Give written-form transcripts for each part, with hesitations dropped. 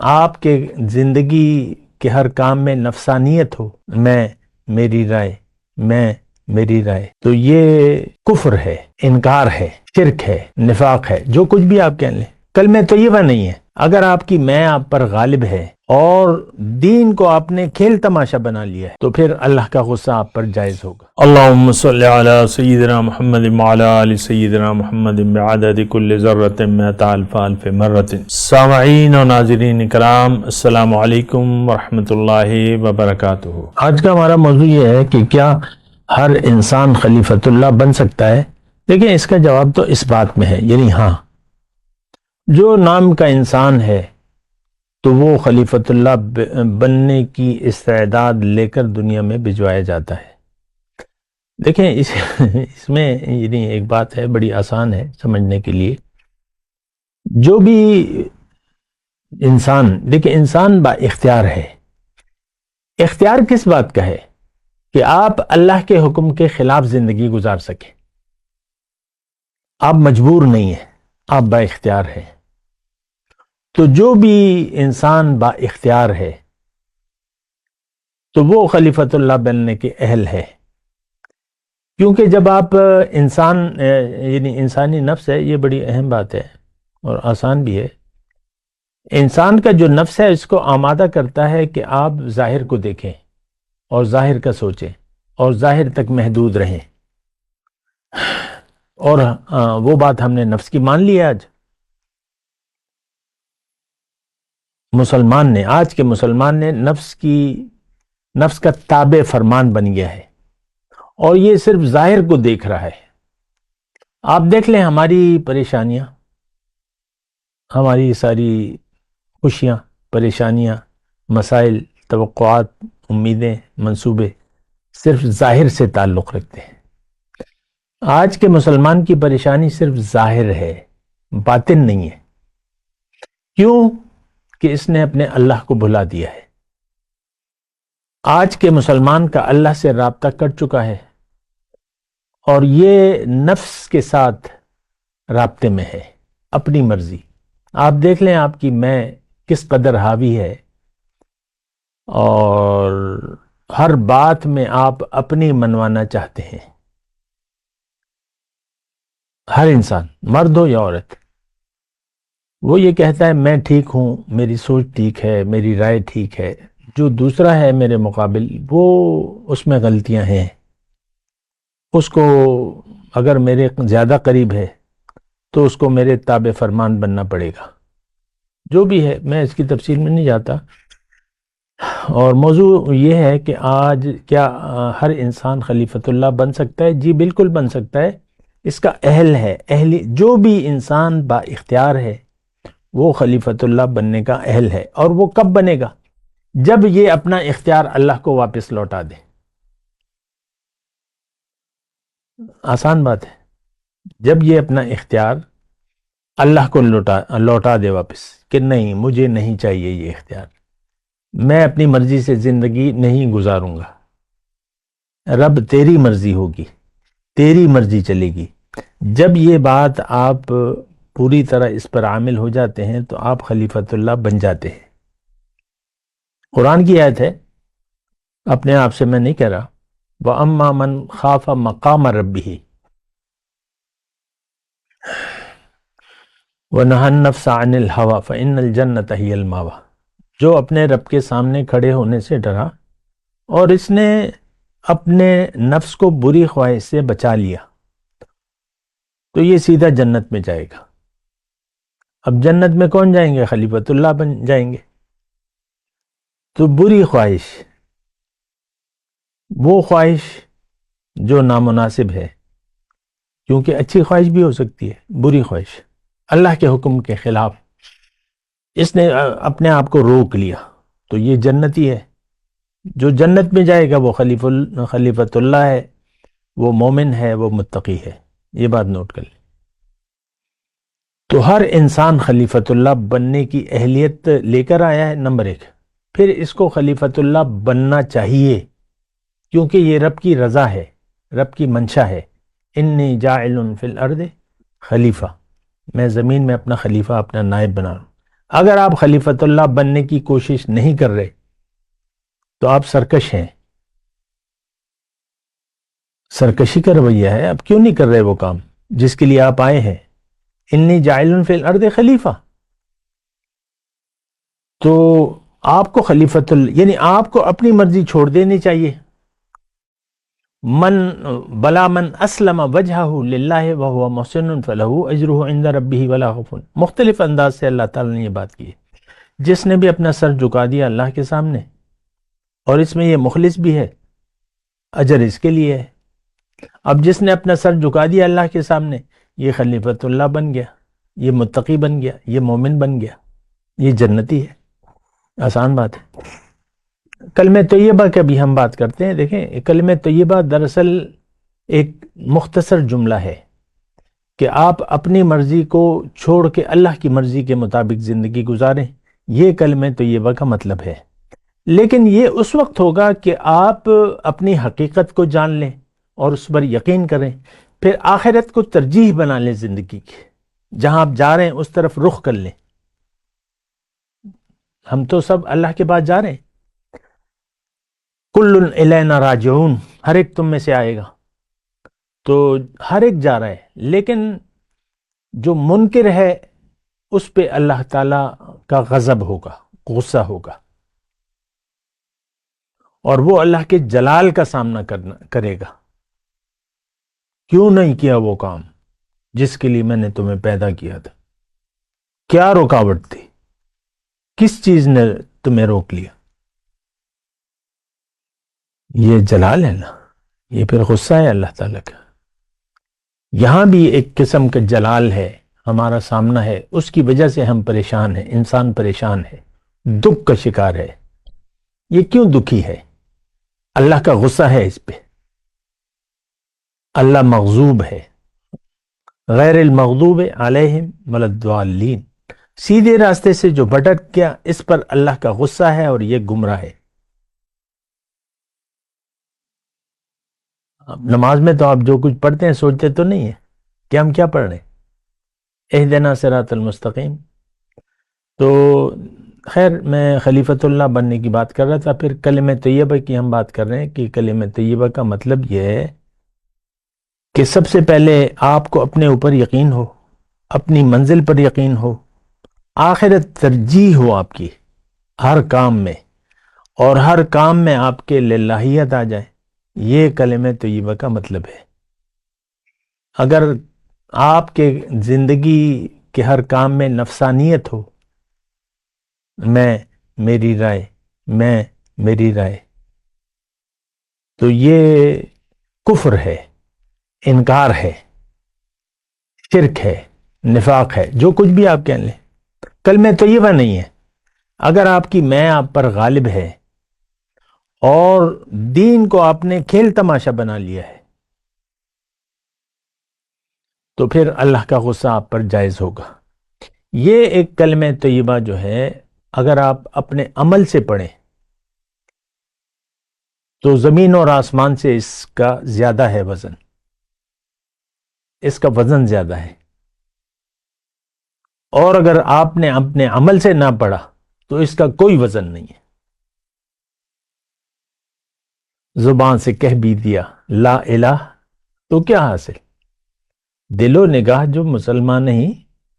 آپ کے زندگی کے ہر کام میں نفسانیت ہو، میری رائے، تو یہ کفر ہے، انکار ہے، شرک ہے، نفاق ہے، جو کچھ بھی آپ کہہ لیں، کلمہ طیبہ نہیں ہے۔ اگر آپ کی میں آپ پر غالب ہے اور دین کو آپ نے کھیل تماشا بنا لیا ہے تو پھر اللہ کا غصہ آپ پر جائز ہوگا۔ اللہم صلی علی سیدنا محمد وعلی آل سیدنا محمد بعدد کل ذرۃ مئۃ الف مرۃ۔ سامعین و ناظرین کرام، السلام علیکم ورحمۃ اللہ وبرکاتہ۔ آج کا ہمارا موضوع یہ ہے کہ کیا ہر انسان خلیفۃ اللہ بن سکتا ہے؟ دیکھیں، اس کا جواب تو اس بات میں ہے، یعنی ہاں، جو نام کا انسان ہے تو وہ خلیفۃ اللہ بننے کی استعداد لے کر دنیا میں بھجوایا جاتا ہے۔ دیکھیں اس میں یعنی ایک بات ہے، بڑی آسان ہے سمجھنے کے لیے۔ جو بھی انسان، دیکھیں انسان با اختیار ہے۔ اختیار کس بات کا ہے؟ کہ آپ اللہ کے حکم کے خلاف زندگی گزار سکیں۔ آپ مجبور نہیں ہیں، آپ با اختیار ہیں۔ تو جو بھی انسان با اختیار ہے تو وہ خلیفۃ اللہ بننے کے اہل ہے، کیونکہ جب آپ انسان یعنی انسانی نفس ہے، یہ بڑی اہم بات ہے اور آسان بھی ہے۔ انسان کا جو نفس ہے اس کو آمادہ کرتا ہے کہ آپ ظاہر کو دیکھیں اور ظاہر کا سوچیں اور ظاہر تک محدود رہیں، اور وہ بات ہم نے نفس کی مان لی ہے۔ آج آج کے مسلمان نے نفس کا تابع فرمان بن گیا ہے، اور یہ صرف ظاہر کو دیکھ رہا ہے۔ آپ دیکھ لیں ہماری پریشانیاں، ہماری ساری خوشیاں، پریشانیاں، مسائل، توقعات، امیدیں، منصوبے صرف ظاہر سے تعلق رکھتے ہیں۔ آج کے مسلمان کی پریشانی صرف ظاہر ہے، باطن نہیں ہے۔ کیوں؟ کہ اس نے اپنے اللہ کو بھلا دیا ہے۔ آج کے مسلمان کا اللہ سے رابطہ کٹ چکا ہے، اور یہ نفس کے ساتھ رابطے میں ہے، اپنی مرضی۔ آپ دیکھ لیں آپ کی میں کس قدر حاوی ہے، اور ہر بات میں آپ اپنی منوانا چاہتے ہیں۔ ہر انسان، مرد ہو یا عورت، وہ یہ کہتا ہے میں ٹھیک ہوں، میری سوچ ٹھیک ہے، میری رائے ٹھیک ہے، جو دوسرا ہے میرے مقابل وہ اس میں غلطیاں ہیں، اس کو اگر میرے زیادہ قریب ہے تو اس کو میرے تابع فرمان بننا پڑے گا۔ جو بھی ہے، میں اس کی تفصیل میں نہیں جاتا، اور موضوع یہ ہے کہ آج کیا ہر انسان خلیفۃ اللہ بن سکتا ہے؟ جی بالکل بن سکتا ہے، اس کا اہل ہے۔ جو بھی انسان با اختیار ہے وہ خلیفۃ اللہ بننے کا اہل ہے، اور وہ کب بنے گا؟ جب یہ اپنا اختیار اللہ کو واپس لوٹا دے۔ آسان بات ہے، جب یہ اپنا اختیار اللہ کو لوٹا دے واپس، کہ نہیں، مجھے نہیں چاہیے یہ اختیار، میں اپنی مرضی سے زندگی نہیں گزاروں گا، رب تیری مرضی ہوگی، تیری مرضی چلے گی۔ جب یہ بات آپ پوری طرح اس پر عامل ہو جاتے ہیں تو آپ خلیفۃ اللہ بن جاتے ہیں۔ قرآن کی آیت ہے، اپنے آپ سے میں نہیں کہہ رہا، وَأَمَّا مَنْ خَافَ مَقَامَ رَبِّهِ وَنَهَى النَّفْسَ عَنِ الْهَوَى فَإِنَّ الْجَنَّةَ هِيَ الْمَأْوَىٰ۔ جو اپنے رب کے سامنے کھڑے ہونے سے ڈرا اور اس نے اپنے نفس کو بری خواہش سے بچا لیا تو یہ سیدھا جنت میں جائے گا۔ اب جنت میں کون جائیں گے؟ خلیفۃ اللہ بن جائیں گے۔ تو بری خواہش، وہ خواہش جو نامناسب ہے، کیونکہ اچھی خواہش بھی ہو سکتی ہے، بری خواہش اللہ کے حکم کے خلاف، اس نے اپنے آپ کو روک لیا تو یہ جنتی ہے۔ جو جنت میں جائے گا وہ خلیفۃ اللہ ہے، وہ مومن ہے، وہ متقی ہے۔ یہ بات نوٹ کر لیں۔ تو ہر انسان خلیفۃ اللہ بننے کی اہلیت لے کر آیا ہے، نمبر ایک۔ پھر اس کو خلیفۃ اللہ بننا چاہیے، کیونکہ یہ رب کی رضا ہے، رب کی منشا ہے۔ انی جاعل فی الارض خلیفہ، میں زمین میں اپنا خلیفہ، اپنا نائب بنا رہا ہوں۔ اگر آپ خلیفۃ اللہ بننے کی کوشش نہیں کر رہے تو آپ سرکش ہیں، سرکشی کا رویہ ہے. اب کیوں نہیں کر رہے وہ کام جس کے لیے آپ آئے ہیں؟ انی جاعل فی الارض خلیفہ. تو آپ کو خلیفۃ یعنی آپ کو اپنی مرضی چھوڑ دینی چاہیے. من اسلم وجہہ للہ وہو محسن فلہ اجرہ عند ربہ ولا خوف. مختلف انداز سے اللہ تعالیٰ نے یہ بات کی ہے. جس نے بھی اپنا سر جھکا دیا اللہ کے سامنے، اور اس میں یہ مخلص بھی ہے، اجر اس کے لیے ہے. اب جس نے اپنا سر جھکا دیا اللہ کے سامنے، یہ خلیفۃ اللہ بن گیا، یہ متقی بن گیا، یہ مومن بن گیا، یہ جنتی ہے. آسان بات ہے. کلمہ طیبہ کا بھی ہم بات کرتے ہیں. دیکھیں، کلمہ طیبہ دراصل ایک مختصر جملہ ہے کہ آپ اپنی مرضی کو چھوڑ کے اللہ کی مرضی کے مطابق زندگی گزاریں. یہ کلمہ طیبہ کا مطلب ہے. لیکن یہ اس وقت ہوگا کہ آپ اپنی حقیقت کو جان لیں اور اس پر یقین کریں، پھر آخرت کو ترجیح بنا لیں زندگی کی. جہاں آپ جا رہے ہیں اس طرف رخ کر لیں. ہم تو سب اللہ کے پاس جا رہے ہیں. کل الینا راجعون، ہر ایک تم میں سے آئے گا. تو ہر ایک جا رہا ہے، لیکن جو منکر ہے اس پہ اللہ تعالی کا غضب ہوگا، غصہ ہوگا، اور وہ اللہ کے جلال کا سامنا کرے گا. کیوں نہیں کیا وہ کام جس کے لیے میں نے تمہیں پیدا کیا تھا؟ کیا رکاوٹ تھی؟ کس چیز نے تمہیں روک لیا؟ یہ جلال ہے نا، یہ پھر غصہ ہے اللہ تعالیٰ کا. یہاں بھی ایک قسم کا جلال ہے، ہمارا سامنا ہے، اس کی وجہ سے ہم پریشان ہیں. انسان پریشان ہے، دکھ کا شکار ہے. یہ کیوں دکھی ہے؟ اللہ کا غصہ ہے اس پہ. اللہ مغضوب ہے. غیر المغضوب علیہم ولا الضالین، سیدھے راستے سے جو بھٹک گیا اس پر اللہ کا غصہ ہے اور یہ گمراہ ہے. نماز میں تو آپ جو کچھ پڑھتے ہیں سوچتے تو نہیں ہیں کہ ہم کیا پڑھ رہے ہیں. اہدنا صراط المستقیم. تو خیر، میں خلیفۃ اللہ بننے کی بات کر رہا تھا. پھر کلمہ طیبہ کی ہم بات کر رہے ہیں کہ کلمہ طیبہ کا مطلب یہ ہے کہ سب سے پہلے آپ کو اپنے اوپر یقین ہو، اپنی منزل پر یقین ہو، آخرت ترجیح ہو آپ کی ہر کام میں، اور ہر کام میں آپ کے للہیت آ جائے. یہ کلمہ طیبہ کا مطلب ہے. اگر آپ کے زندگی کے ہر کام میں نفسانیت ہو، میں میری رائے، میں میری رائے، تو یہ کفر ہے، انکار ہے، شرک ہے، نفاق ہے، جو کچھ بھی آپ کہہ لیں. کلمہ طیبہ نہیں ہے. اگر آپ کی میں آپ پر غالب ہے اور دین کو آپ نے کھیل تماشا بنا لیا ہے، تو پھر اللہ کا غصہ آپ پر جائز ہوگا. یہ ایک کلمہ طیبہ جو ہے، اگر آپ اپنے عمل سے پڑھیں تو زمین اور آسمان سے اس کا زیادہ ہے وزن، اس کا وزن زیادہ ہے. اور اگر آپ نے اپنے عمل سے نہ پڑھا تو اس کا کوئی وزن نہیں ہے. زبان سے کہہ بھی دیا لا الہ تو کیا حاصل؟ دل و نگاہ جو مسلمان نہیں،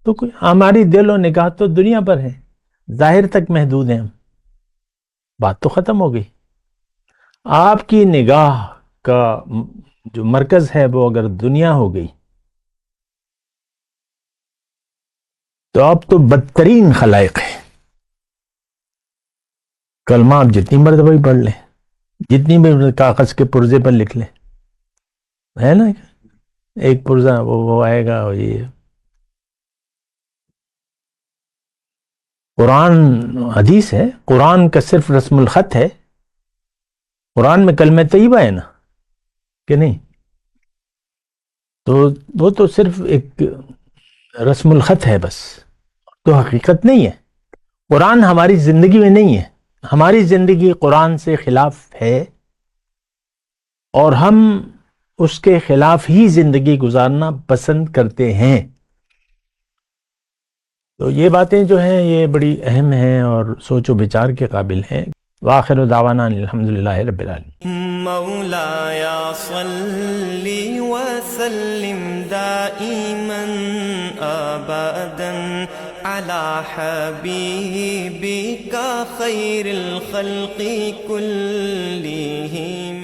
تو ہماری دل و نگاہ تو دنیا پر ہے، ظاہر تک محدود ہیں ہم. بات تو ختم ہو گئی. آپ کی نگاہ کا جو مرکز ہے وہ اگر دنیا ہو گئی تو آپ تو بدترین خلائق ہیں. کلمہ آپ جتنی مرتبہ بھی پڑھ لیں، جتنی بھی کاغذ کے پرزے پر لکھ لیں، ہے نا، ایک پرزہ وہ آئے گا. اور یہ قرآن حدیث ہے، قرآن کا صرف رسم الخط ہے. قرآن میں کلمہ طیبہ ہے نا، کہ نہیں؟ تو وہ تو صرف ایک رسم الخط ہے بس، تو حقیقت نہیں ہے. قرآن ہماری زندگی میں نہیں ہے. ہماری زندگی قرآن سے خلاف ہے، اور ہم اس کے خلاف ہی زندگی گزارنا پسند کرتے ہیں. تو یہ باتیں جو ہیں یہ بڑی اہم ہیں اور سوچ و بچار کے قابل ہیں. وآخر دعوانا الحمدللہ رب العالمین. مولاي صل وسلم دائما ابدا على حبيبك خير الخلق كلهم.